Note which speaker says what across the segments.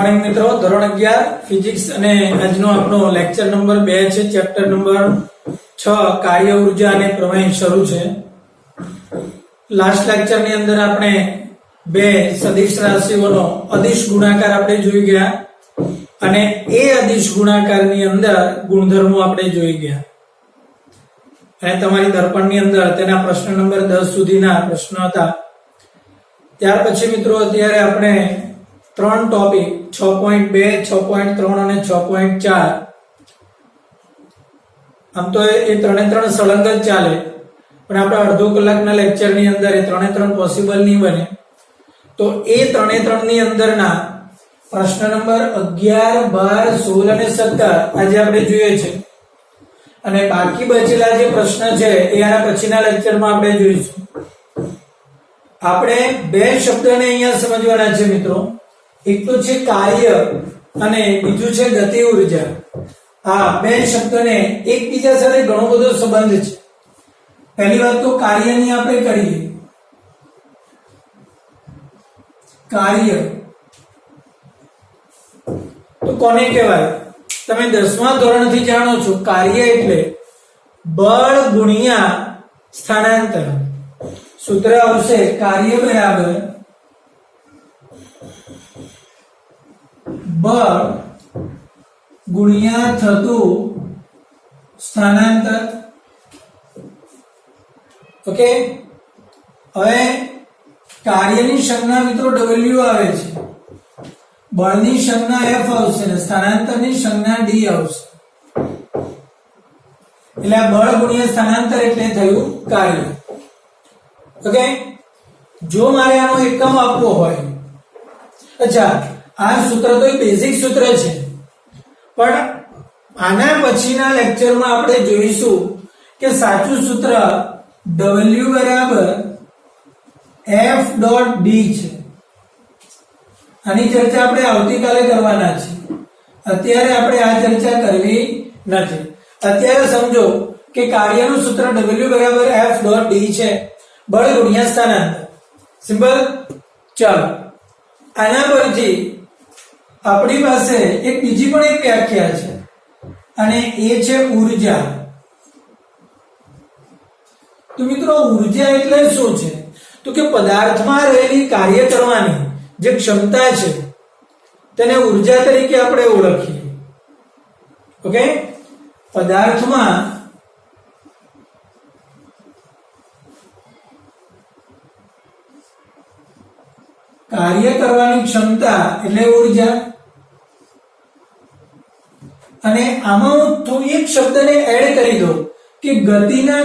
Speaker 1: Morning મિત્રો, ધોરણ 11 physics અને આજનો આપણો લેક્ચર નંબર 2 છે. ચેપ્ટર નંબર 6 કાર્ય ઉર્જા અને પ્રમેય શરૂ છે. લાસ્ટ લેક્ચર ની અંદર આપણે બે સદિશ રાશિઓનો અદિશ ગુણાકાર આપણે જોઈ ગયા અને એ અદિશ ગુણાકારની અંદર ગુણધર્મો આપણે જોઈ ગયા અને તમારી દર્પણની અંદર તેના પ્રશ્ન નંબર 10 સુધીના પ્રશ્નો હતા. ત્યાર પછી મિત્રો અત્યારે આપણે ત્રણ ટોપિક 6.2, 6.3 અને 6.4 આમ તો એ ત્રણે ત્રણ સળંગ જ ચાલે, પણ આપણે અડધો કલાકના લેક્ચરની અંદર એ ત્રણે ત્રણ પોસિબલ નહીં બને. તો એ ત્રણે ત્રણ ની અંદરના પ્રશ્ન નંબર 11, 12, 16 અને 17 આજે આપણે જોઈએ છે અને બાકી બચેલા જે પ્રશ્ન છે એ આના પછીના લેક્ચરમાં આપણે જોઈશું. આપણે બે શબ્દને અહીંયા સમજવાના છે મિત્રો. એક તો છે કાર્ય અને બીજું છે ગતિ ઉર્જા. આ બે શબ્દોને એકબીજા સાથે ઘણો બધો સંબંધ છે. પહેલી વાત તો કાર્યની આપણે કરીએ. કાર્ય તો કોને કહેવાય? તમે 10મા ધોરણથી જાણો છો. કાર્ય એટલે બળ ગુણ્યા સ્થાનાંતર. સૂત્ર આવશે કાર્ય બરાબર બળ ગુણ્યા થતું સ્થાનાંતર. ઓકે, હવે કાર્યની સંજ્ઞા મિત્રો W આવે છે, બળની સંજ્ઞા F આવશે અને સ્થાનાંતરની સંજ્ઞા D આવશે. એટલે આ બળ ગુણ્યા સ્થાનાંતર એટલે થયું કાર્ય. ઓકે, જો મારે આનો એકમ આપવો હોય, અચ્છા આ સૂત્ર તો બેઝિક સૂત્ર છે, પણ આના પછીના લેક્ચરમાં આપણે જોઈશું કે સાચું સૂત્ર W બરાબર F.D છે. આની ચર્ચા આપણે આવતીકાલે કરવાના છે. અત્યારે આપણે આ ચર્ચા કરવી નથી. અત્યારે સમજો કે કાર્યનું સૂત્ર W બરાબર F.D છે, બળ ગુણ્યા સ્થાનાંતર. સિમ્પલ. ચાલો, આના પરથી આપણી પાસે એક બીજી પણ એક વ્યાખ્યા છે અને એ છે ઉર્જા. તો મિત્રો ઉર્જા એટલે શું છે? તો કે પદાર્થમાં રહેલી કાર્ય કરવાની જે ક્ષમતા છે તેને ઉર્જા તરીકે આપણે ઓળખીએ. ઓકે, પદાર્થમાં કાર્ય કરવાની ક્ષમતા એટલે ઉર્જા. અને આમાં હું તો એક શબ્દને એડ કરી દઉં કે ગતિના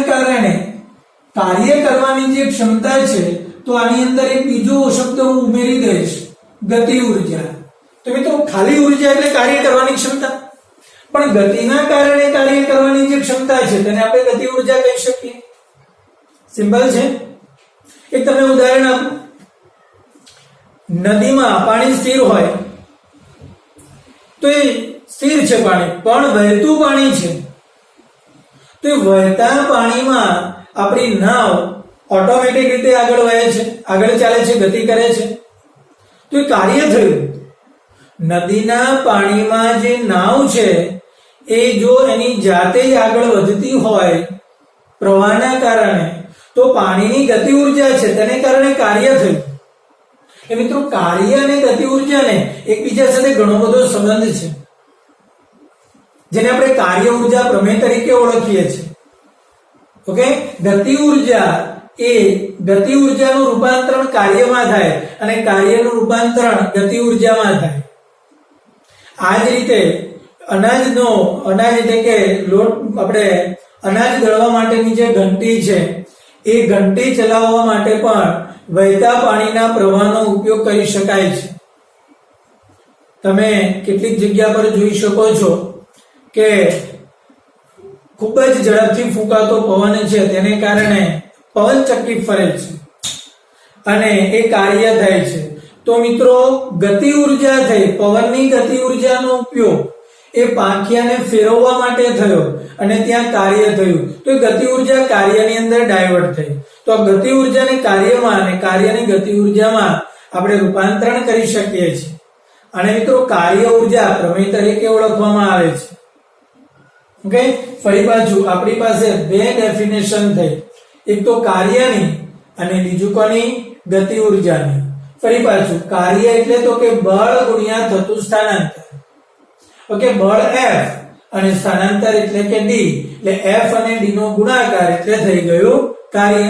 Speaker 1: કારણે કાર્ય કરવાની જે ક્ષમતા છે, તો આની અંદર એક બીજો શબ્દ હું ઉમેરી દઈશ, ગતિ ઉર્જા. તો મિત્રો ખાલી ઉર્જા એટલે કાર્ય કરવાની ક્ષમતા, પણ ગતિના કારણે કાર્ય કરવાની જે ક્ષમતા છે તેને આપણે ગતિ ઉર્જા કહી શકીએ. સિમ્પલ છે. એક તમને ઉદાહરણ આપું. નદીમાં પાણી સ્થિર હોય તો એ સ્થિર છે પાણી, પણ વહેતું પાણી છે. તો એ વહેતા પાણીમાં આપણી નાવ ઓટોમેટિક રીતે આગળ વહે છે, આગળ ચાલે છે, ગતિ કરે છે. તો એ કાર્ય થયું. નદીના પાણીમાં જે નાવ છે એ જો એની જાતે જ આગળ વધતી હોય પ્રવાહના કારણે, તો પાણીની ગતિ ઉર્જા છે, તેને કારણે કાર્ય થયું. એ મિત્રો કાર્ય અને ગતિ ઉર્જાને એકબીજા સાથે ઘણો બધો સંબંધ છે, જેને આપણે કાર્ય ઉર્જા પ્રમેય તરીકે ઓળખીએ છીએ. ઓકે, ગતિ ઉર્જા એ ગતિ ઉર્જાનું રૂપાંતરણ કાર્યમાં થાય અને કાર્યનું રૂપાંતરણ ગતિ ઉર્જામાં થાય. આ જ રીતે અનાજ એટલે કે લોટ, આપણે અનાજ દળવા માટેની જે ઘંટી છે એ ઘંટી ચલાવવા માટે પણ વહેતા પાણીના પ્રવાહનો ઉપયોગ કરી શકાય છે. તમે કેટલીક જગ્યા પર જોઈ શકો છો કે ખૂબ જ ઝડપથી ફૂંકાતો પવન છે, તેને કારણે પવન ચક્કી ફરે છે અને એ કાર્ય થાય છે. તો મિત્રો ગતિ ઉર્જા થઈ, પવનની ગતિ ઉર્જાનો ઉપયોગ એ પાંખિયાને ફેરવવા માટે થયો અને ત્યાં કાર્ય થયું, તો ગતિ ઉર્જા કાર્યની અંદર ડાયવર્ટ થઈ. તો આ ગતિ ઉર્જાને કાર્યમાં અને કાર્યની ગતિ ઉર્જામાં આપણે રૂપાંતરણ કરી શકીએ છીએ. અને મિત્રો કાર્ય ઉર્જા પ્રમેય તરીકે ઓળખવામાં આવે છે. ઓકે, ફરી પાછું આપણી પાસે બે ડેફિનેશન થઈ, એક તો કાર્યની અને બીજું કોની? ગતિ ઉર્જાની. ફરી પાછું કાર્ય એટલે તો કે બળ ગુણ્યા થતું સ્થાનાંતર. ઓકે, બળ F અને સ્થાનાંતર એટલે કે D, એટલે F અને D નો ગુણાકાર એટલે થઈ ગયું કાર્ય.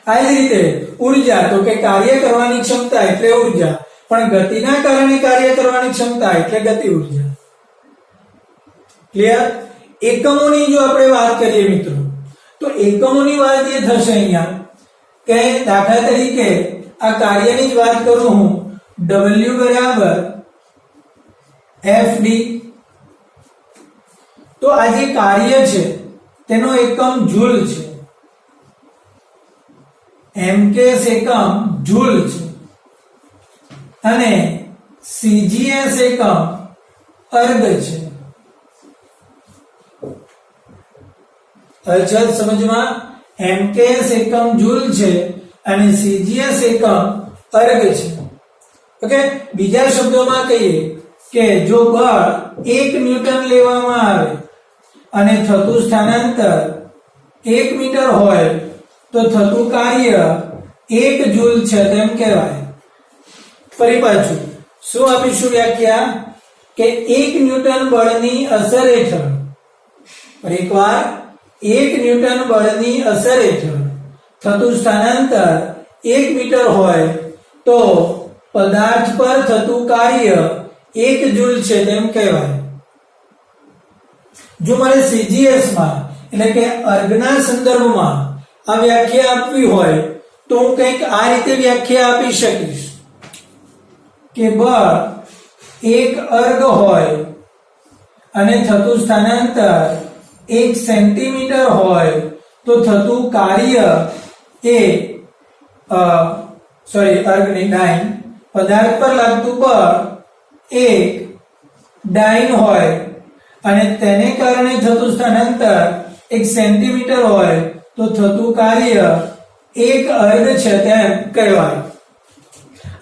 Speaker 1: આ જ રીતે ઉર્જા તો કે કાર્ય કરવાની ક્ષમતા એટલે ઉર્જા, પણ ગતિના કારણે કાર્ય કરવાની ક્ષમતા એટલે ગતિ ઉર્જા. ક્લિયર? એકમોની જો આપણે વાત કરીએ મિત્રો, તો એકમોની વાત એ થશે અહીંયા કે દાખલા તરીકે આ કાર્યની જ વાત કરું હું, W બરાબર FD. તો આ જે કાર્ય છે તેનો એકમ જૂલ છે, MKS એકમ જૂલ છે અને CGS એકમ અર્ગ છે. અચલ સમજમાં, MKS એકમ જૂલ છે અને CGS એકમ અર્ગ છે. ઓકે, બીજા શબ્દોમાં કહીએ કે જો બળ 1 ન્યૂટન લેવામાં આવે અને થતું સ્થાનાંતર 1 મીટર હોય તો થતું કાર્ય 1 જૂલ છે તેમ કહેવાય. ફરી પાછું શું આપીશું વ્યાખ્યા કે 1 ન્યૂટન બળની અસર હેઠળ, ફરી એકવાર 1 ન્યૂટન બળની અસર હેઠળ થતું સ્થાનાંતર 1 મીટર હોય તો પદાર્થ પર થતું કાર્ય 1 જૂલ છે તેમ કહેવાય. જો મારે CGS માં એટલે કે અર્ગના સંદર્ભમાં આ વ્યાખ્યા આપવી હોય તો હું કંઈક આ રીતે વ્યાખ્યા આપી શકીશ કે બળ 1 અર્ગ હોય અને થતું સ્થાનાંતર 1 સેન્ટીમીટર હોય તો થતું કાર્ય એ અર્ગ ની ડાઈન, પદાર્થ પર લાગતું બળ 1 ડાઈન હોય અને તેને કારણે થતું સ્થાનાંતર 1 સેન્ટીમીટર હોય તો થતું કાર્ય 1 અર્ગ છે તેમ કહેવાય.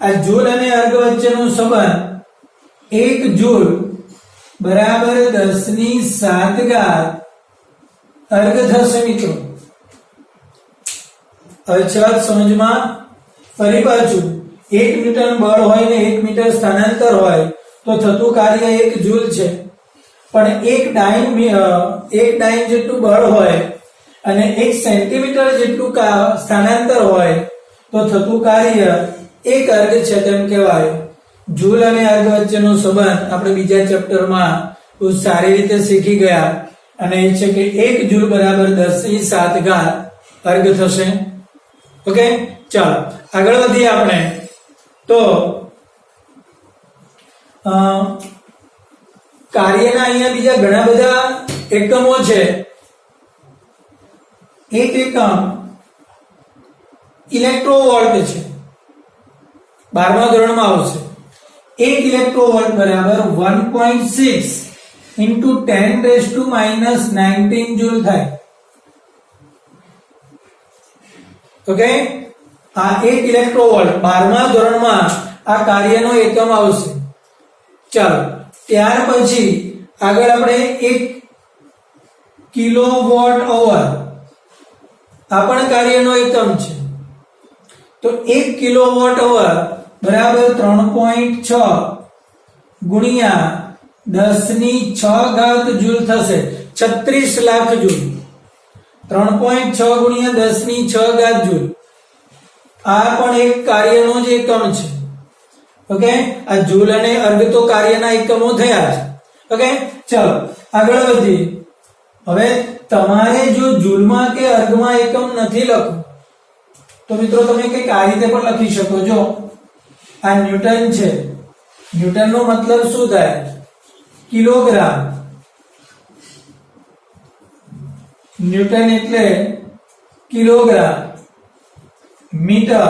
Speaker 1: આ જૂલ અને અર્ગ વચ્ચેનો સંબંધ 1 જૂલ બરાબર 10⁷ અર્ગ થશે મિત્રો. અચળ સમજમાં, ફરી પાછું 1 ન્યૂટન બળ હોય ને 1 મીટર સ્થાનાંતર હોય તો થતું કાર્ય 1 જૂલ છે, પણ 1 ડાઈન જેટલું બળ હોય અને 1 સેન્ટીમીટર જેટલું સ્થાનાંતર હોય તો થતું કાર્ય 1 અર્ગ છે તેમ કહેવાય. જૂલ અને અર્ગ વચ્ચેનો સંબંધ આપણે બીજા ચેપ્ટરમાં બહુ સારી રીતે શીખી ગયા અને એ છે કે 1 જૂલ બરાબર 10⁷ અર્ગ થશે. ઓકે, ચાલો આગળ વધીએ આપણે. તો કાર્યના અહીંયા બીજા ઘણા બધા એકમો છે. એક એકમ ઇલેક્ટ્રોવોલ્ટ છે, 12મા ધોરણમાં આવશે. 1 ઇલેક્ટ્રોવોલ્ટ બરાબર 1.6 into 10⁻⁻19 જૂલ થાય. ઓકે, આ 1 ઇલેક્ટ્રોવોલ્ટ 12મા ધોરણમાં આ કાર્યનો એકમ આવશે. ચાલો ત્યાર પછી આગળ આપણે 1 કિલોવોટ અવર આ પણ કાર્યનો એકમ છે. તો 1 કિલોવોટ અવર બરાબર 3.6 ગુણ્યા 10⁶ જૂલ થશે, 36 લાખ જૂલ. 3.6 ગુણ્યા 10⁶ જૂલ આ પણ એક કાર્યનો જ એકમ છે. ઓકે, આ જૂલ અને અર્ગ તો કાર્યના એકમો થયા છે. ઓકે, ચલો આગળ વધીએ. હવે તમારે જો જૂલમાં કે અર્ગમાં એકમ નથી લખવું તો મિત્રો તમે કંઈક આ રીતે પણ લખી શકો છો. આ ન્યૂટન છે, ન્યૂટનનો મતલબ શું થાય? કિલોગ્રામ. ન્યૂટન એટલે કિલોગ્રામ. મીટર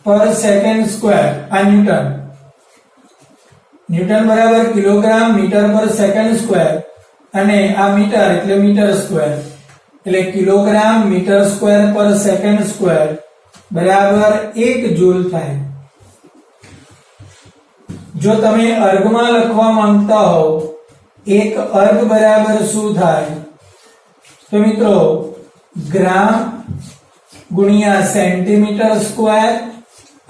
Speaker 1: પર સેકન્ડ સ્ક્વેર આ ન્યૂટન. ન્યૂટન બરાબર કિલોગ્રામ મીટર પર સેકન્ડ સ્ક્વેર અને આ મીટર એટલે મીટર સ્ક્વેર એટલે કિલોગ્રામ મીટર સ્ક્વેર પર સેકન્ડ સ્ક્વેર બરાબર 1 જૂલ થાય. જો તમે અર્ગમાં લખવા માંગતા હો એક અર્ગ બરાબર શું થાય તો મિત્રો ગ્રામ ગુણ્યા સેન્ટીમીટર સ્ક્વેર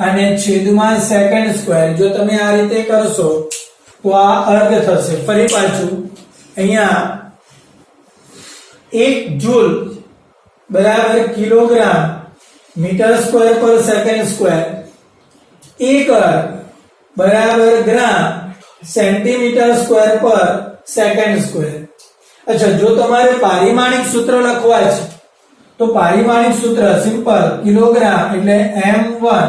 Speaker 1: અને છેદમાં સેકન્ડ સ્ક્વેર. જો તમે આ રીતે કરશો તો આ અર્ગ થશે. ફરી પાછું અહીંયા 1 જૂલ બરાબર કિલોગ્રામ મીટર સ્ક્વેર પર સેકન્ડ સ્ક્વેર, 1 અર્ગ બરાબર ગ્રામ સેન્ટીમીટર સ્ક્વેર પર સેકન્ડ સ્ક્વેર. અચ્છા, જો તમારે પારિમાણિક સૂત્ર લખવા છે તો પારિમાણિક સૂત્ર સિમ્પલ, કિલોગ્રામ એટલે m1,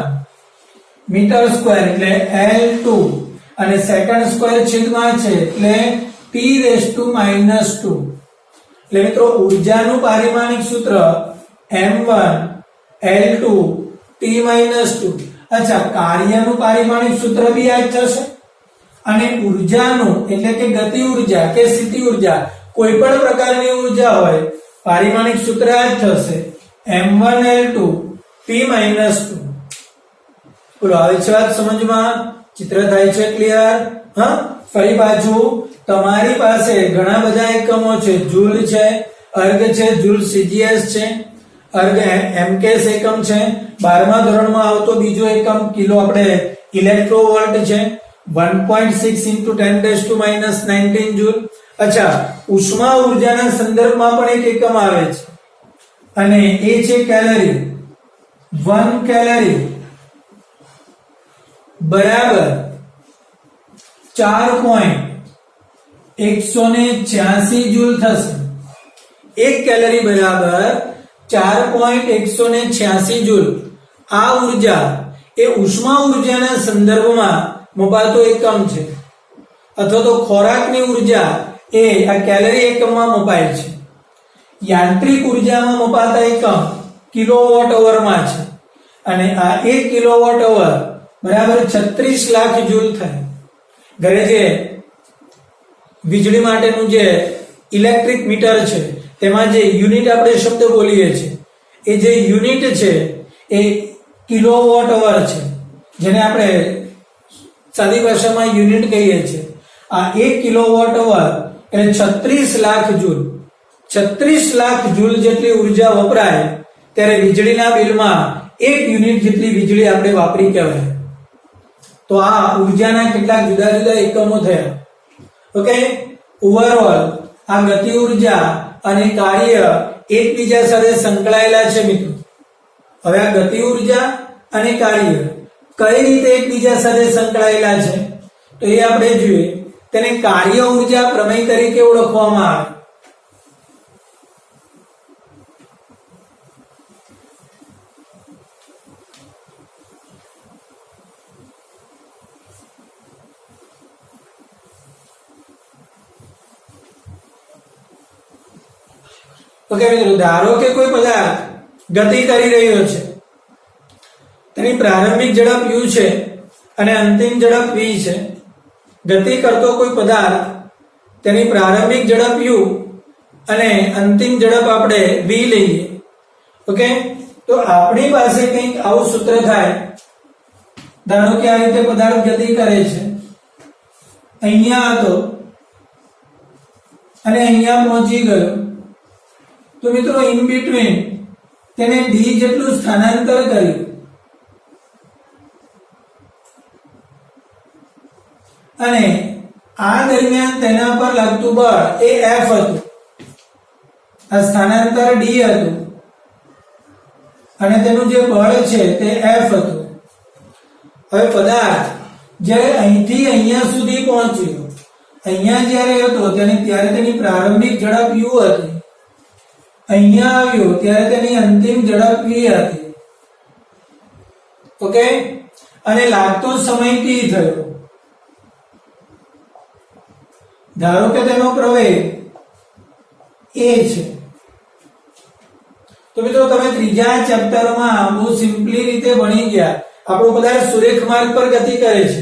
Speaker 1: મીટર સ્ક્વેર એટલે l2 અને સેકન્ડ સ્ક્વેર છેદમાં છે એટલે t⁻². એટલે મિત્રો ઊર્જાનું પારિમાણિક સૂત્ર m1 l2 t⁻². અચ્છા, કાર્યનું પારિમાણિક સૂત્ર બી આ જ થશે અને ઊર્જાનું એટલે કે ગતિ ઊર્જા કે સ્થિતિ ઊર્જા કોઈ પણ પ્રકારની ઊર્જા હોય પારિમાણિક સૂત્ર આ જ થશે m1 l2 t⁻². બોલો, આવે છે વાત સમજમાં? ચિત્ર થાય છે ક્લિયર? હા, ફરી પાછું તમારી પાસે ઘણા બધા એકમો છે, જૂલ છે, અર્ગ છે, જૂલ સીજીએસ છે, અર્ગ એમકેસ એકમ છે, 12મા ધોરણમાં આવતો બીજો એકમ કિલો આપણે ઇલેક્ટ્રોવોલ્ટ છે, 1.6 × 10⁻19 જૂલ. અચ્છા, ઉષ્મા ઊર્જાના સંદર્ભમાં પણ એક એકમ આવે છે અને એ છે કેલરી. 1 કેલરી બરાબર 4.186 જૂલ થશે. 1 કેલરી બરાબર 4.186 જૂલ. આ ઊર્જા એ ઉષ્મા ઊર્જાના સંદર્ભમાં મપાતો એકમ છે અથવા તો ખોરાકની ઊર્જા એ આ કેલરી એકમમાં મપાય છે. યાંત્રિક ઊર્જામાં મપાતા એકમ કિલોવોટ અવરમાં છે અને આ 1 કિલોવોટ અવર બરાબર 36 લાખ જૂલ થાય. ઘરે જે વીજળી માટેનું જે ઇલેક્ટ્રિક મીટર છે તેમાં જે યુનિટ આપણે શબ્દ બોલીએ છીએ એ જે યુનિટ છે એ કિલોવોટ અવર છે, જેને આપણે સાદી ભાષામાં યુનિટ કહીએ છીએ. આ 1 કિલોવોટ અવર એટલે 36 લાખ જૂલ. 36 લાખ જૂલ જેટલી ઉર્જા વપરાય ત્યારે વીજળીના બિલમાં 1 યુનિટ જેટલી વીજળી આપણે વાપરી કહેવાય. તો આ ઉર્જાના કેટલાક જુદા જુદા એકમો થયા. ઓકે, ઓવરઓલ આ ગતિ ઉર્જા અને કાર્ય એકબીજા સાથે સંકળાયેલા છે મિત્રો. હવે આ ગતિ ઉર્જા અને કાર્ય કઈ રીતે એકબીજા સાથે સંકળાયેલા છે તો એ આપણે જોઈએ. તેને કાર્ય ઉર્જા પ્રમેય તરીકે ઓળખવામાં આવે. ઓકે મિત્રો, ધારો કે કોઈ પદાર્થ ગતિ કરી રહ્યો છે, તેની પ્રારંભિક ઝડપ u છે અને અંતિમ ઝડપ v છે. ગતિ કરતો કોઈ પદાર્થ, તેની પ્રારંભિક ઝડપ u અને અંતિમ ઝડપ આપણે v લઈએ. ઓકે, તો આપણી પાસે કંઈક આવું સૂત્ર થાય. ધારો કે આ રીતે પદાર્થ ગતિ કરે છે, અહીંયા હતો અને અહીંયા પહોંચી ગયો. તો મિત્રો ઇન બિટવીન તેને d જેટલું સ્થાનાંતર કર્યું અને આ દરમિયાન તેના પર લાગતું બળ એ F હતું. આ સ્થાનાંતર d હતું અને તેનું જે બળ છે તે F હતું. હવે પદાર્થ જ્યારે અહીંથી અહીંયા સુધી પહોંચ્યો, અહીંયા જ્યારે હતો ત્યારે તેની પ્રારંભિક ઝડપ u હતી, અહીંયા આવ્યો ત્યારે તેની અંતિમ ઝડપ v હતી. ઓકે, અને લાગતો સમય t થયો. ધારો કે તેનો પ્રવેગ a છે. તો મિત્રો તમે ત્રીજા ચેપ્ટરમાં બહુ સિમ્પલી રીતે ભણી ગયા. આપણો પદાર્થ સુરેખ માર્ગ પર ગતિ કરે છે.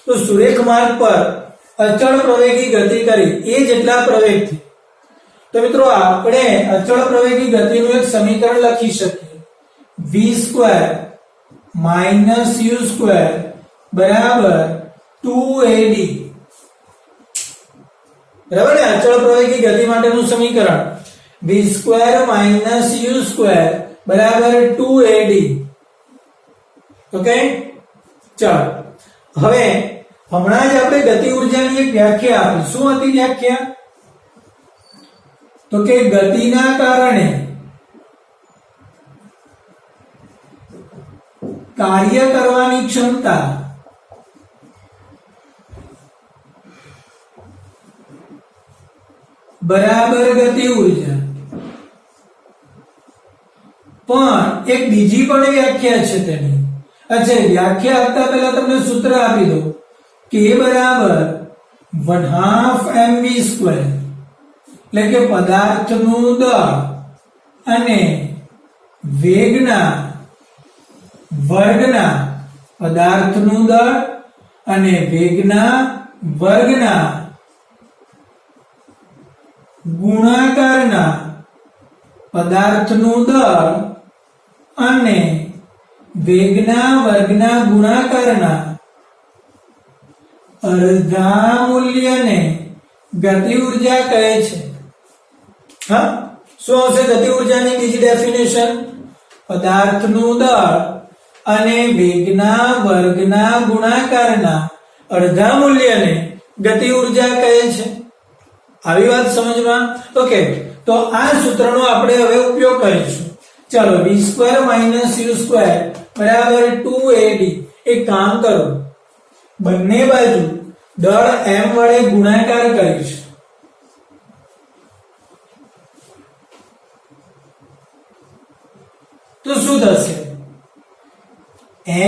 Speaker 1: તો સુરેખ માર્ગ પર અચળ પ્રવેગી ગતિ કરી એ જેટલા પ્રવેગથી, તો મિત્રો આપણે અચળ પ્રવેગી ગતિનું એક સમીકરણ લખી શકીએ v² - u² બરાબર 2ad, બરાબર ને? અચળ પ્રવેગી ગતિ માટેનું સમીકરણ v² - u² બરાબર 2ad. ઓકે, ચાલો હવે હમણાં જ આપણે ગતિ ઊર્જાની એક વ્યાખ્યા આપી. શું હતી વ્યાખ્યા? તો કે ગતિના કારણે કાર્ય કરવાની ક્ષમતા બરાબર ગતિ ઊર્જા. પણ એક બીજી પણ વ્યાખ્યા છે તેની. અચ્છા, વ્યાખ્યા આપતા પહેલા તમને સૂત્ર આપી દો. k બરાબર 1/2 mv², એટલે કે પદાર્થનું દળ અને વેગના વર્ગના, પદાર્થનું દળ અને વેગના વર્ગના ગુણાકારના પદાર્થનું દળ અને વેગના વર્ગના ગુણાકારના અડધા મૂલ્યને ગતિ ઊર્જા કહે છે. હા, શું આવશે ગતિ ઊર્જાની બીજી ડેફિનેશન? પદાર્થનું દળ અને વેગના વર્ગના ગુણાકારના અડધા મૂલ્યને ગતિ ઊર્જા કહે છે. આવી વાત સમજમાં? ઓકે, તો આ સૂત્રનો આપણે હવે ઉપયોગ કરીશું. ચાલો, v² - u² બરાબર 2ad. એક કામ કરો, બંને બાજુ દળ m વડે ગુણાકાર કરીશ. તો શું થશે?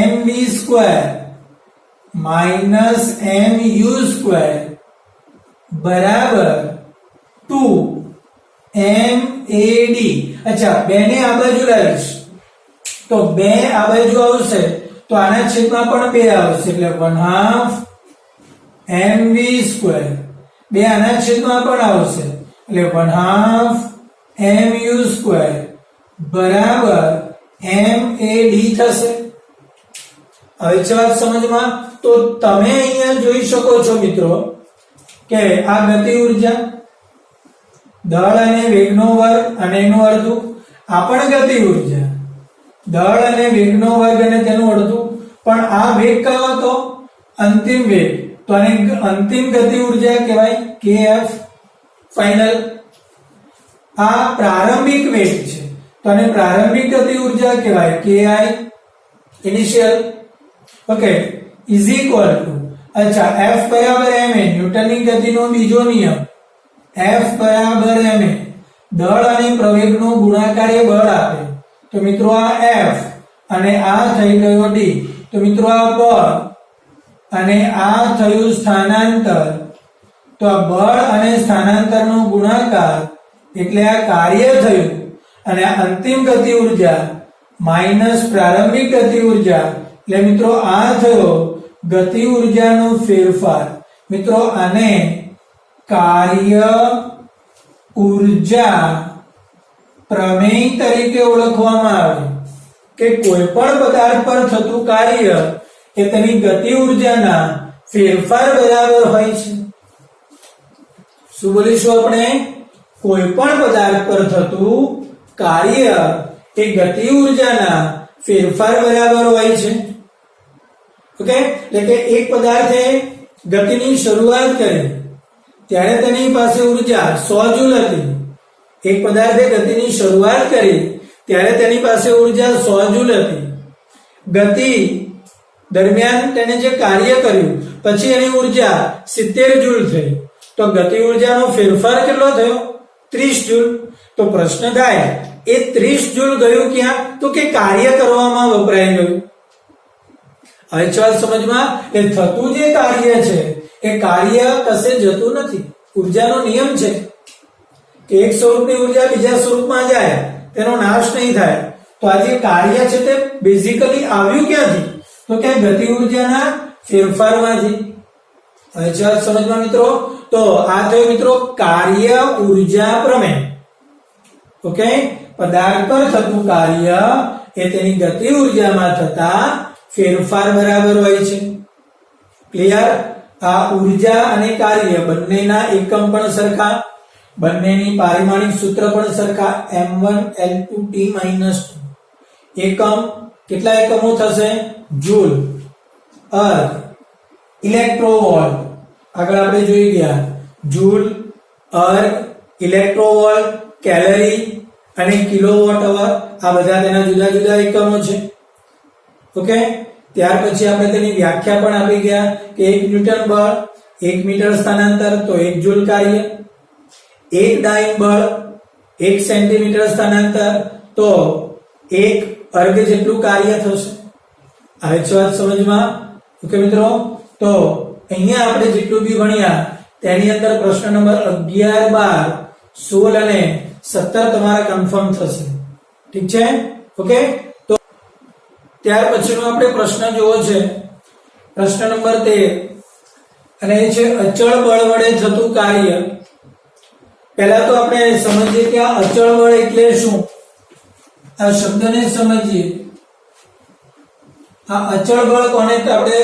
Speaker 1: mv² - mu² બરાબર 2mad. અચ્છા, બે ને આ બાજુ લાવીશ તો 2 આ બાજુ આવશે, તો આના છેદમાં પણ 2 આવશે, એટલે 1/2 mv². 2 આના છેદમાં પણ આવશે, એટલે 1/2 mu² બરાબર mad થશે. હવે છે વાત સમજમાં? તો તમે અહીંયા જોઈ શકો છો મિત્રો કે આ ગતિ ઊર્જા, દળ અને વેગનો વર્ગ અને એનું અડધું. આ પણ ગતિ ઊર્જા, દળ અને વેગનો વર્ગ અને તેનું અડધું. પણ આ વેગ કયો હતો? અંતિમ વેગ. તો આને અંતિમ ગતિ ઊર્જા કહેવાય, kf ફાઇનલ. આ પ્રારંભિક વેગ છે, તો આને પ્રારંભિક ગતિ ઊર્જા કહેવાય, ki initial. Okay, is equal to, અચ્છા, F બરાબર ma, ન્યૂટનની ગતિનો બીજો નિયમ. F બરાબર ma, દળ અને પ્રવેગનો ગુણાકાર એ બળ આપે. તો મિત્રો આ F અને આ થઈ ગયો d. તો મિત્રો આ બળ અને આ થયું સ્થાનાંતર. તો આ બળ અને સ્થાનાંતરનો ગુણાકાર એટલે આ કાર્ય થયું. અને આ અંતિમ ગતિ ઊર્જા માઈનસ પ્રારંભિક ગતિ ઊર્જા, એટલે મિત્રો આ થયો ગતિ ઊર્જાનો ફેરફાર. મિત્રો આને કાર્ય ઊર્જા પ્રમેય તરીકે ઓળખવામાં આવે કે કોઈ પણ પદાર્થ પર થતું કાર્ય એ તેની ગતિ ઊર્જાના ફેરફાર બરાબર હોય છે. શું બોલીશું આપણે? કોઈ પણ પદાર્થ પર થતું કાર્ય એ ગતિ ઊર્જાના ફેરફાર બરાબર હોય છે. ઓકે, એટલે કે એક પદાર્થે ગતિની શરૂઆત કરી ત્યારે તેની પાસે ઊર્જા 100 જૂલ હતી. એક પદાર્થે ગતિની શરૂઆત કરી ત્યારે તેની પાસે ઊર્જા 100 જૂલ હતી. ગતિ દરમિયાન તેને જે કાર્ય કર્યું પછી એની ઊર્જા 70 જૂલ થઈ. તો ગતિ ઊર્જાનો ફેરફાર કેટલો થયો? 30 જૂલ. તો પ્રશ્ન થાય, એ 30 જૂલ ગયું ક્યાં? તો કે કાર્ય કરવામાં વપરાઈ ગયું. હવે વાત સમજમાં? એ થતું જે કાર્ય છે એ કાર્ય કશે જતું નથી. ઊર્જાનો નિયમ છે કે એક સ્વરૂપની ઊર્જા બીજા સ્વરૂપમાં જાય તેનો નાશ નહીં થાય. તો આ જે કાર્ય છે તે બેઝિકલી આવ્યું ક્યાંથી? તો કે ગતિ ઊર્જાના ફેરફારમાંથી. હવે છે સમજમાં મિત્રો? તો આ થયો મિત્રો કાર્ય ઊર્જા પ્રમેય. ઓકે, પદાર્થ પર થતું કાર્ય એ તેની ગતિ ઊર્જામાં થતા ફેરફાર બરાબર હોય છે. ક્લિયર? આ ઊર્જા અને કાર્ય બંનેના એકમ પણ સરખા, બંનેની પારિમાણિક સૂત્ર પણ સરખા, m1L2T-2. એકમ કેટલા એકમો થશે? જૂલ, અર્ગ, ઇલેક્ટ્રોવોલ્ટ. આગળ આપણે જોઈ ગયા જૂલ, અર્ગ, ઇલેક્ટ્રોવોલ્ટ, કેલરી અને કિલોવોટ અવર. આ બધા તેના જુદા જુદા એકમો છે. ઓકે, ત્યાર પછી આપણે તેની વ્યાખ્યા પણ આપી ગયા કે 1 ન્યૂટન બળ 1 મીટર સ્થાનાંતર તો 1 જૂલ કાર્ય, 1 ડાઇન બળ 1 સેન્ટીમીટર સ્થાનાંતર તો 1 અર્ગ જેટલું કાર્ય થશે. આવે છે વાત સમજમાં? ઓકે મિત્રો, તો અહીંયા આપણે જેટલું બી ભણ્યા તેની અંદર પ્રશ્ન નંબર 11, 12, 16 અને 17 તમારા કન્ફર્મ થશે. ઠીક છે? ઓકે, તો ત્યાર પછીનો આપણે પ્રશ્ન જોવો છે પ્રશ્ન નંબર 13 અને એ છે અચળ બળ વડે થતું કાર્ય. પહેલા તો આપણે સમજીએ કે આ અચળ બળ એટલે શું. આ શબ્દને સમજીએ. આ અચળ બળ કોને આપણે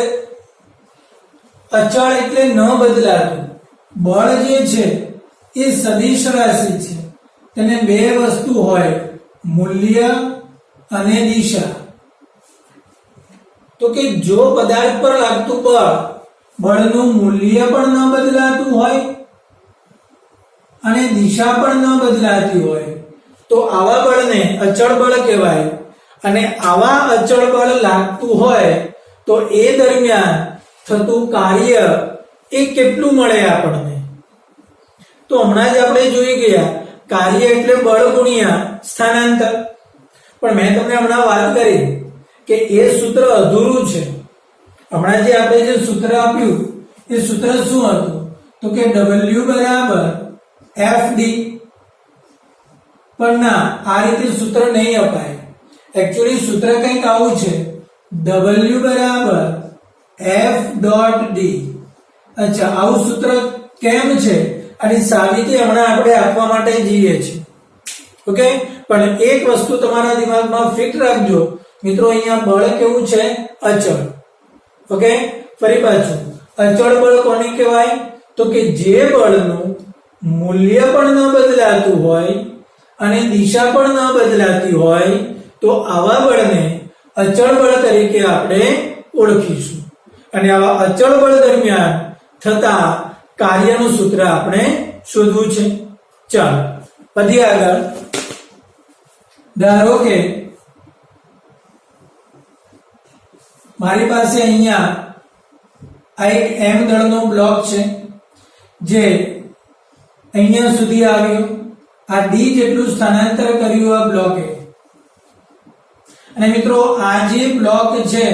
Speaker 1: અચળ એટલે ન બદલાતું. બળ જે છે એ સદિશ રાશિ છે. તેને બે વસ્તુ હોય, મૂલ્ય અને દિશા. તો કે જો પદાર્થ પર લાગતું બળનું મૂલ્ય પણ ન બદલાતું હોય અને દિશા પણ ન બદલાતી હોય તો આવા બળને અચળ બળ કહેવાય. અને આવા અચળ બળ લાગતું હોય તો એ દરમિયાન થતું કાર્ય એ કેટલું મળે આપણને. તો હમણાં જ આપણે જોઈ ગયા કાર્ય એટલે બળ ગુણ્યા સ્થાનાંતર. પણ મેં તમને હમણાં વાત કરી કે એ સૂત્ર અધૂરું છે. હમણાં જે આપણે જે સૂત્ર આપ્યું એ સૂત્ર શું હતું? તો કે W બરાબર FD. પણ ના, આ રીતે સૂત્ર નહીં અપાય. એકચ્યુઅલી સૂત્ર કંઈક આવું છે, W બરાબર F.D. અચ્છા, આવું સૂત્ર કેમ છે અને સાબિતી હમણાં આપણે આપવા માટે જઈએ છીએ. ઓકે, પણ એક વસ્તુ તમારા દિમાગમાં ફિટ રાખજો મિત્રો, અહીંયા બળ કેવું છે? અચળ. ઓકે, ફરી પાછું અચળ બળ કોને કહેવાય? તો કે જે બળનું મૂલ્ય પણ ન બદલાતું હોય અને દિશા પણ ન બદલાતી હોય તો આવા બળને અચળ બળ તરીકે આપણે ઓળખીશું. અને આવા અચળ બળ દરમિયાન થતા કાર્યનું સૂત્ર આપણે શોધવું છે. ચાલો પછી આગળ. ધારો કે મારી પાસે અહીંયા આ એક m દળનો બ્લોક છે જે અહીંયા સુધી આવ્યો. આ d જેટલું સ્થાનાંતર કર્યું આ બ્લોકે. અને મિત્રો આ જે બ્લોક છે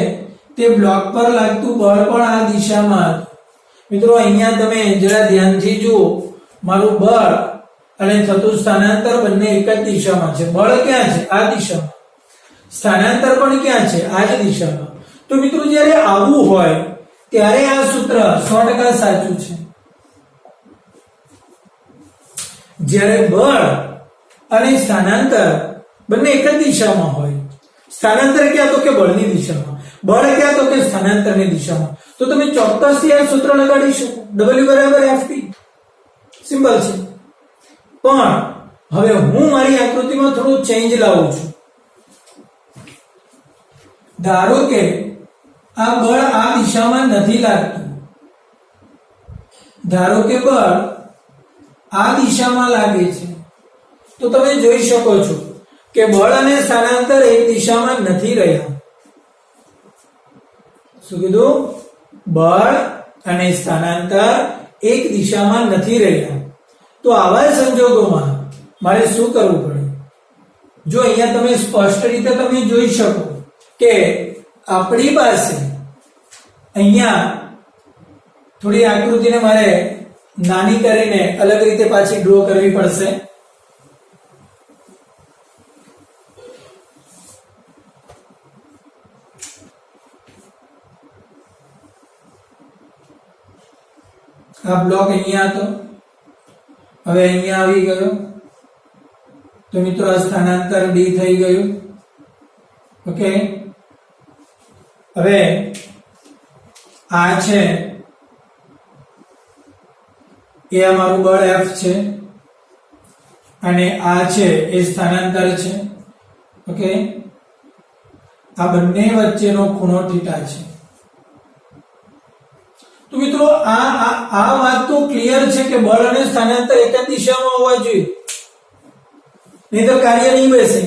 Speaker 1: તે બ્લોક પર લાગતું બળ પણ આ દિશામાં હતું. મિત્રો અહીંયા તમે જરા ધ્યાનથી જુઓ, મારું બળ અને થતું સ્થાનાંતર બંને એક જ દિશામાં છે. બળ ક્યાં છે? આ દિશામાં. સ્થાનાંતર પણ ક્યાં છે? આ જ દિશામાં. તો મિત્રો જ્યારે આવું હોય ત્યારે આ સૂત્ર 100% સાચું છે. જ્યારે બળ અને સ્થાનાંતર બંને એક જ દિશામાં હોય. સ્થાનાંતર ક્યાં? તો કે બળની દિશામાં. બળ ક્યાં? તો કે સ્થાનાંતરની દિશામાં. તો તમે ચોક્કસથી આ સૂત્ર લગાડી શકો, W બરાબર FT. સિમ્પલ છે. પણ હવે હું મારી આકૃતિમાં થોડું ચેન્જ લાવું છું. ધારો કે આ બળ આ દિશામાં નથી લાગતું. ધારો કે બળ આ દિશામાં લાગે છે. તો તમે જોઈ શકો છો કે બળ અને સ્થાનાંતર એક દિશામાં નથી રહ્યા. શું કીધું? બળ અને સ્થાનાંતર એક દિશામાં નથી રહ્યા. તો આવા સંજોગોમાં મારે શું કરવું પડે? જો અહીંયા તમે સ્પષ્ટ રીતે તમે જોઈ શકો કે આપણી પાસે અહીંયા થોડી આકૃતિને મારે નાની કરીને અલગ રીતે પાછી ડ્રો કરવી પડશે. આ બ્લોક અહીંયા હતો, હવે અહીંયા આવી ગયો, તો મિત્રો આ સ્થાનાંતર ડી થઈ ગયું. ઓકે, હવે આ છે એ અમારું બળ F છે અને આ છે એ સ્થાનાંતર છે. ઓકે, આ બંને વચ્ચેનો ખૂણો થીટા છે. તો મિત્રો આ વાત તો ક્લિયર છે કે બળ અને સ્થાનાંતર એક જ દિશામાં હોવા જોઈએ, નહીંતર કાર્ય નહીં બેસે.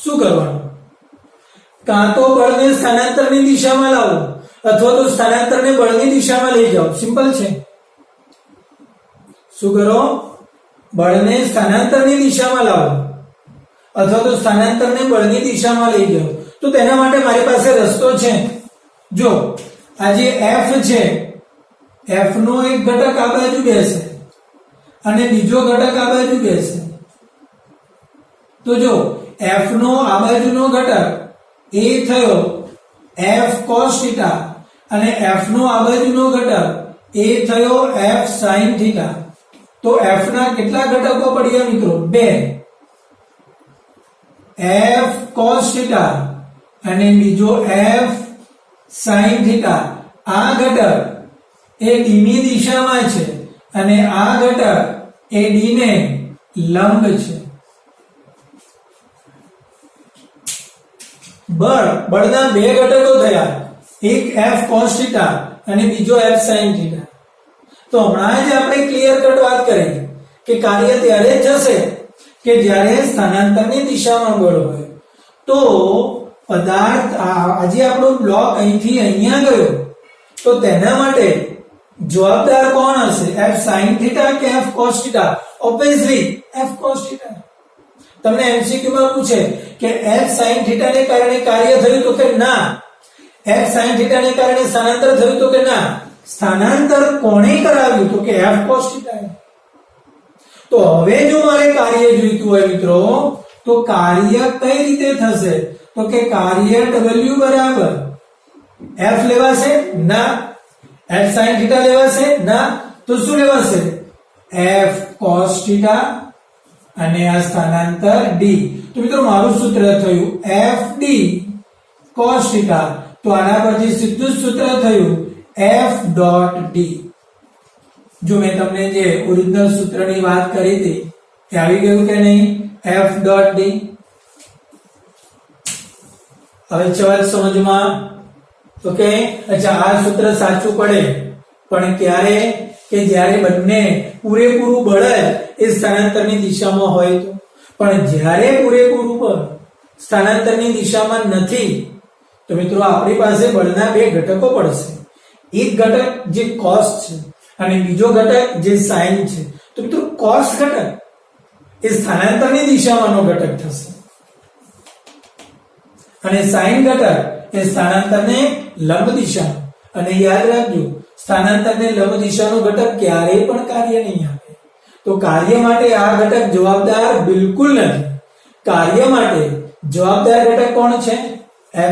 Speaker 1: શું કરવાનું? કાં તો બળને સ્થાનાંતરની દિશામાં લાવો અથવા તો સ્થાનાંતરને બળની દિશામાં લઈ જાઓ. સિમ્પલ છે. શું કરો? બળને સ્થાનાંતરની દિશામાં લાવો અથવા તો સ્થાનાંતરને બળની દિશામાં લઈ જાઓ. તો તેના માટે મારી પાસે રસ્તો છે. જો આ જે F છે, F નો એક ઘટક આ બાજુ બેસે અને બીજો ઘટક આ બાજુ બેસે. તો જો F નો આ બાજુનો ઘટક એ થયો F cos θ અને F નો આ બાજુનો ઘટક એ થયો F sin θ. તો F ના કેટલા ઘટકો પડ્યા મિત્રો? બે. F cos θ અને બીજો F sin θ. આ ઘટક એ d ની દિશામાં છે અને આ ઘટક એ d ને લંબ છે. બળના બે ઘટકો થયા, એક F cos θ અને બીજો F sin θ. તો હમણાં જ આપણે ક્લિયર કટ વાત કરી કે કાર્ય ત્યારે જ થશે કે જ્યારે સ્થાનાંતરની દિશામાં બળ હોય. તો પદાર્થ આજે આપણો બ્લોક અહીંથી અહીંયા ગયો, તો તેના માટે જવાબદાર કોણ હશે? F sin θ કે F cos θ? Obviously F cos θ. તમને MCQ માં પૂછે કે F sin θ ને કારણે કાર્ય થયું તો કે ના, F sin θ ને કારણે સ્થાનાંતર થયું તો કે ના. સ્થાનાંતર કોણે કરાવ્યું? તો કે F cos θ. તો હવે જો મારે કાર્ય જોઈતું હોય મિત્રો, તો કાર્ય કઈ રીતે થશે? તો કે કાર્ય W બરાબર F લેવાશે? ના. F sin θ લેવાશે? ના. તો શું લેવાશે? F cos θ અને આ સ્થાનાંતર D. તો મિત્રો મારું સૂત્ર થયું FD cos θ. તો આના પરથી સીધું સૂત્ર થયું F dot D. જો મેં તમને જે ઓરિજિનલ સૂત્રની વાત કરી હતી એ આવી ગયું કે નહીં? F dot D. હવે ચલ સમજમાં. ઓકે, અચ્છા, આ સૂત્ર સાચું પડે પણ ક્યારે? કે જ્યારે બંને પૂરેપૂરું બળ એ સ્થાનાંતરની દિશામાં હોય તો. પણ જ્યારે પૂરેપૂરું બળ સ્થાનાંતરની દિશામાં નથી, તો મિત્રો આપણી પાસે બળના બે ઘટકો પડશે. એક ઘટક જે cos છે અને બીજો ઘટક જે sin છે. તો મિત્રો cos ઘટક એ સ્થાનાંતરની દિશામાંનો ઘટક થશે અને sin ઘટક એ સ્થાનાંતરને લંબ દિશા. અને યાદ રાખજો, સ્થાનાંતરને લંબ દિશાનો ઘટક ક્યારેય પણ કાર્ય નહીં આપે. તો કાર્ય માટે આ ઘટક જવાબદાર બિલકુલ નથી. કાર્ય માટે જવાબદાર ઘટક કોણ છે?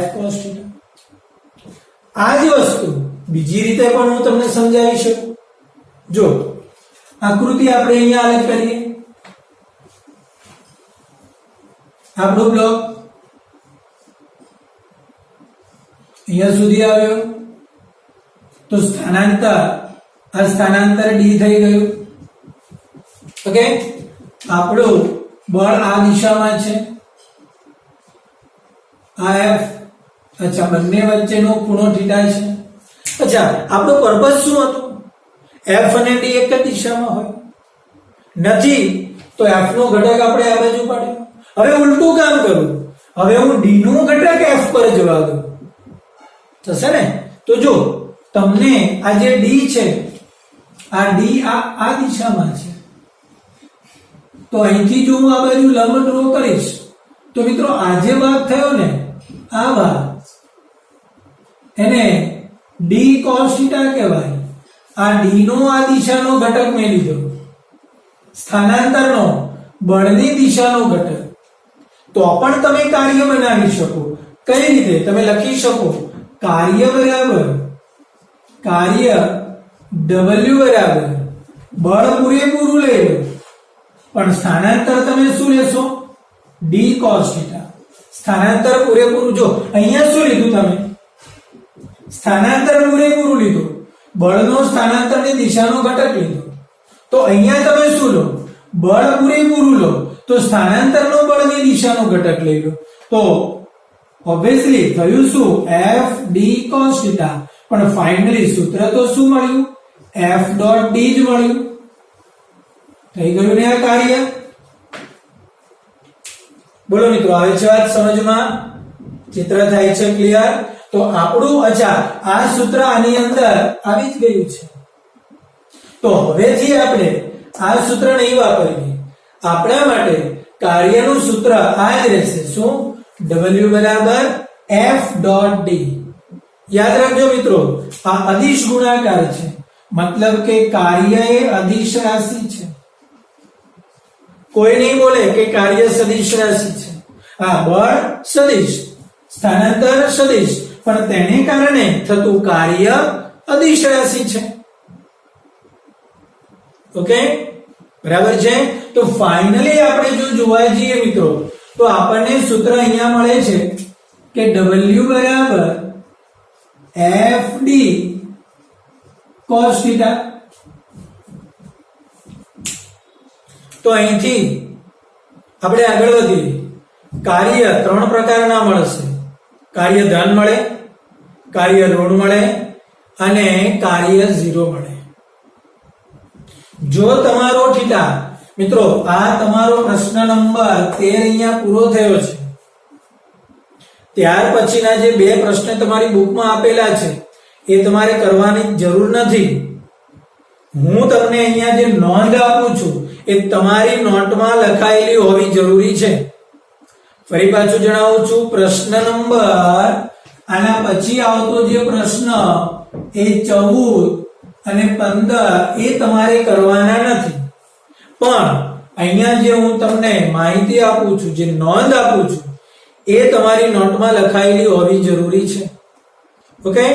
Speaker 1: F cos θ. આ જ વસ્તુ બીજી રીતે પણ હું તમને સમજાવી શકું. જો આકૃતિ આપણે અહીંયા અલગ કરીએ. આપણો બ્લોક અહીંયા સુધી આવ્યો, તો સ્થાનાંતર આ સ્થાનાંતર D થઈ ગયું. ઓકે, આપણું બળ આ દિશામાં છે, આ F. અચ્છા, બંને વચ્ચેનો ખૂણો θ છે. અચ્છા, આપણો પર્પસ શું હતું? F અને D એક જ દિશામાં હોય નથી, તો F નો ઘટક આપણે આ બાજુ પાડ્યો. હવે ઉલટું કામ કરું, હવે હું D નો ઘટક F પર જવા દઉં, થશે ને? તો જો તમને આ જે D છે, આ D આ દિશામાં છે, તો અહીંથી જો હું આ બાજુ લંબ ડ્રો કરીશ, તો મિત્રો આ જે ભાગ થયો ને, આ ભાગ એને D cos θ કહેવાય. આ D નો આ દિશાનો ઘટક મેં લીધો, સ્થાનાંતરનો બળની દિશાનો ઘટક. તો પણ તમે કાર્ય બનાવી શકો. કઈ રીતે? તમે લખી શકો કાર્ય બરાબર કાર્ય W બરાબર બળ પૂરેપૂરું લઈ લો, પણ સ્થાનાંતર તમે શું લેશો? d cos θ. સ્થાનાંતર પૂરેપૂરું, જો અહીંયા શું લીધું તમે? સ્થાનાંતર પૂરેપૂરું લીધું, બળનો સ્થાનાંતરની દિશાનો ઘટક લીધો. તો અહીંયા તમે શું લો? બળ પૂરેપૂરું લો, તો સ્થાનાંતરનો બળની દિશાનો ઘટક લઈ લો. તો ઓબ્વિયસલી થયું શું? f d cos θ. પણ ફાઇનલી સૂત્ર તો શું મળ્યું? f ડોટ d જ મળ્યું. થઈ ગયું ને આ કાર્ય? બોલો મિત્રો, આવે છે વાત સમજમાં? ચિત્ર થાય છે ક્લિયર? તો આપણું આ સૂત્ર આની અંદર આવી જ ગયું છે. તો હવેથી આપણે આ સૂત્ર નહીં વાપરીએ. આપણા માટે કાર્યનું સૂત્ર આ જ રહેશે. શું? w બરાબર f ડોટ d. યાદ રાખજો મિત્રો, આ અદિશ ગુણાકાર છે, મતલબ કે કાર્ય એ અદિશ રાશિ છે. કોઈ નહીં બોલે કે કાર્ય સદિશ રાશિ છે. આ બળ સદિશ, સ્થાનાંતર સદિશ, પણ તેને કારણે થતું કાર્ય અદિશ રાશિ છે. ઓકે, બરાબર છે? તો ફાઇનલી આપણે જો જોવા જઈએ મિત્રો, તો આપણને સૂત્ર અહીંયા મળે છે કે w બરાબર f d cos θ. તો અહીંથી આપણે આગળ વધીએ. કાર્ય ત્રણ પ્રકારના મળશે. કાર્ય ધન મળે, કાર્ય ઋણ મળે અને કાર્ય 0 મળે. જો તમારો θ, મિત્રો આ તમારો પ્રશ્ન નંબર 13 અહીંયા પૂરો થયો છે. ત્યાર પછીના જે બે પ્રશ્ન તમારી બુકમાં આપેલા છે એ તમારે કરવાની જરૂર નથી. હું તમને અહીંયા જે નોંધ આપું છું એ તમારી નોટમાં લખાયેલી હોવી જરૂરી છે. ફરી પાછું જણાવું છું, પ્રશ્ન નંબર આના પછી આવતો જે પ્રશ્ન એ 14 અને 15 એ તમારે કરવાના નથી. પણ અહીંયા જે હું તમને માહિતી આપું છું, જે નોંધ આપું છું, એ તમારી નોટમાં લખાયેલી હોવી જરૂરી છે. ઓકે?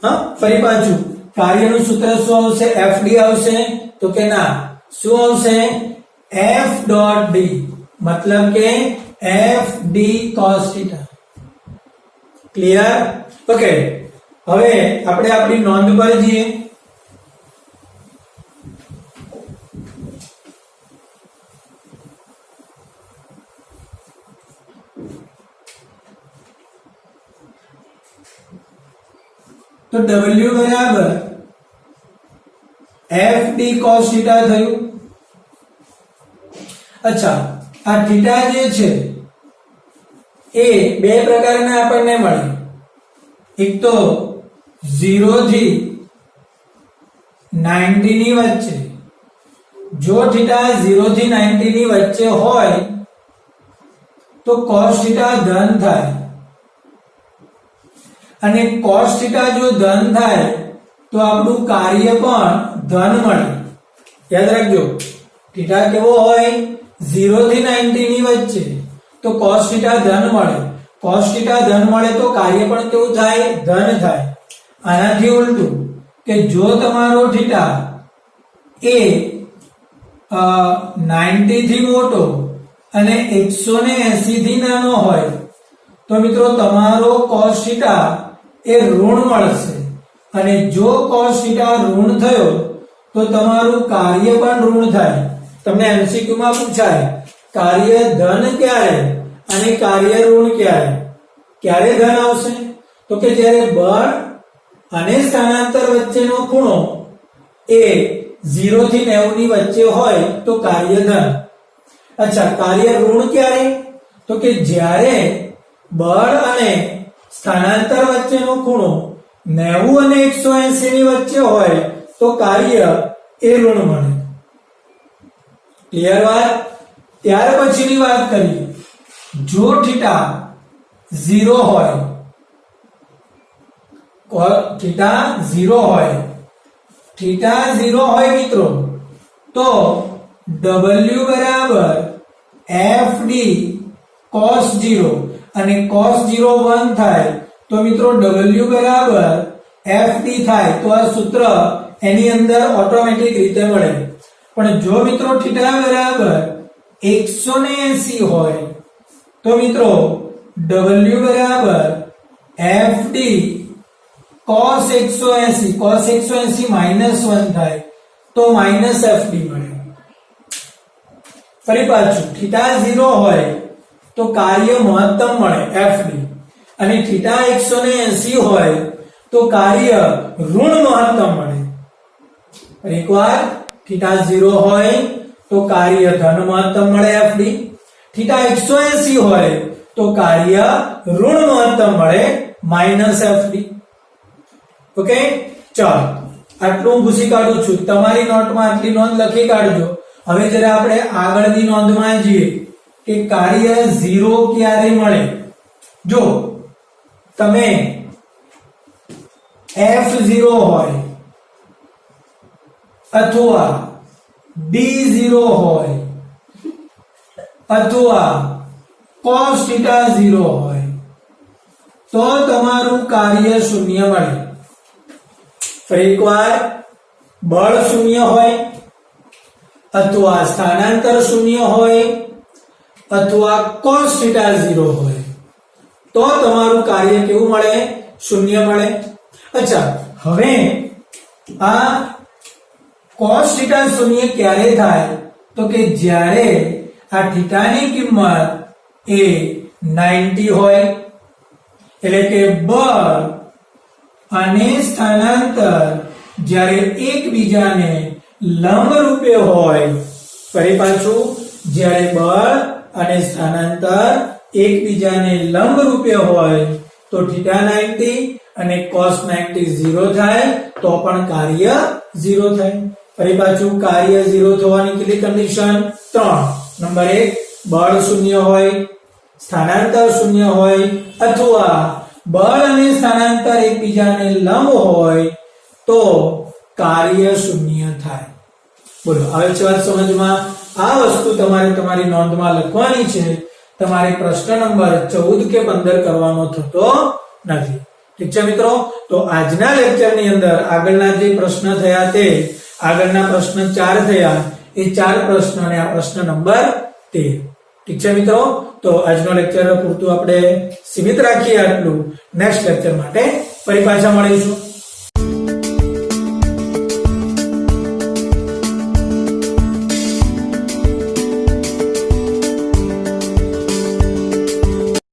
Speaker 1: હા, ફરી પાછું કાર્યનું સૂત્ર શું આવશે? fd આવશે? તો કે ના, શું આવશે? f ડોટ d, મતલબ કે f d cos θ. Clear? Okay, હવે આપણે આપણી નોંધ પર જઈએ. તો w બરાબર f d cos θ થયું. અચ્છા, આ થીટા જે છે એ બે પ્રકારના આપણને મળે. એક તો 0 થી 90 ની વચ્ચે. જો થીટા 0 થી 90 ની વચ્ચે હોય તો cos θ ધન થાય, અને cos θ જો ધન થાય તો આપણું કાર્ય પણ ધન મળે. યાદ રાખજો, થીટા કેવો હોય? 0 થી 90 ની વચ્ચે, તો cos θ ધન મળે. cos θ ધન મળે તો કાર્ય પણ કેવું થાય? ધન થાય. આનાથી ઉલટું, કે જો તમારો થીટા એ 90 થી મોટો અને 180 થી નાનો હોય તો મિત્રો તમારો cos θ એ ઋણ મળશે. અને જો cos θ ઋણ થયો તો તમારું કાર્ય પણ ઋણ થાય. તમને એમસીક્યુ માં પૂછાય કાર્ય ધન ક્યારે અને કાર્ય ઋણ ક્યારે? ક્યારે ધન આવશે? તો કે જ્યારે બળ અને સ્થાનાંતર વચ્ચેનો ખૂણો એ 0 થી 90 ની વચ્ચે હોય તો કાર્ય ધન. અચ્છા, કાર્ય ઋણ ક્યારે? તો કે જ્યારે બળ અને સ્થાનાંતર વચ્ચેનો ખૂણો 90 અને 180 ની વચ્ચે હોય તો કાર્ય એ ઋણ મળે. ક્લિયર વાત? ત્યાર પછીની વાત કરીએ. જો થીટા 0 હોય, થીટા 0 હોય, થીટા 0 હોય મિત્રો, તો w બરાબર f d cos 0, અને cos 0 1 થાય તો મિત્રો w બરાબર f d થાય. તો આ સૂત્ર એની અંદર ઓટોમેટિક રીતે મળે. પણ જો મિત્રો θ બરાબર 180 હોય તો મિત્રો W બરાબર FD cos 180 cos 180 -1 થાય તો -FD મળે. ફરી પાછું θ 0 હોય તો કાર્ય મહત્તમ મળે FD અને θ 180 હોય તો કાર્ય ઋણ મહત્તમ મળે. એકવાર θ 0 હોય તો કાર્ય ધન મહત્તમ મળે FD, θ 180 હોય તો કાર્ય ઋણ મહત્તમ મળે -FD. ઓકે, ચાલો આટલું ભૂસી કાઢું છું. તમારી નોટમાં આટલી નોંધ લખી કાઢજો. હવે જરા આપણે આગળની નોંધમાં જઈએ કે કાર્ય 0 ક્યારે મળે. જો તમે F0 હોય અથવા D0 હોય અથવા cos θ 0 હોય તો તમારું કાર્ય શૂન્ય મળે. ફરી એકવાર, બળ શૂન્ય હોય અથવા સ્થાનાંતર શૂન્ય હોય અથવા cos θ 0 હોય તો તમારું કાર્ય કેવું મળે? શૂન્ય મળે. અચ્છા, હવે આ cos θ શૂન્ય ક્યારે થાય? તો કે જ્યારે આ θ ની કિંમત એ 90 હોય, એટલે કે બળ અને સ્થાનાંતર જ્યારે એકબીજાને લંબ રૂપે હોય. ફરી પાછું, જ્યારે બળ અને સ્થાનાંતર એકબીજાને લંબ રૂપે હોય તો θ 90 અને cos 90 0 થાય તો પણ કાર્ય 0 થાય. ફરી પાછું, કાર્ય 0 થવાની કેટલી કન્ડિશન? 3. નંબર 1, બળ શૂન્ય હોય, સ્થાનાંતર શૂન્ય હોય અથવા બળ અને સ્થાનાંતર એકબીજાને લંબ હોય તો કાર્ય શૂન્ય થાય. બોલો, આવે છે વાત સમજમાં? આ વસ્તુ તમારે તમારી નોંધમાં લખવાની છે. તમારે પ્રશ્ન નંબર 14 કે 15 કરવાનો થતો નથી. ઠીક છે મિત્રો? તો આજના લેક્ચરની અંદર આગળના જે પ્રશ્ન થયા તે આગળના પ્રશ્ન 4 થયા, એ 4 પ્રશ્ન અને આ પ્રશ્ન નંબર 13. ઠીક છે મિત્રો? તો આજનો લેક્ચર પૂરતું આપણે સીમિત રાખીએ આટલું. નેક્સ્ટ લેક્ચર માટે ફરી પાછા મળીશું.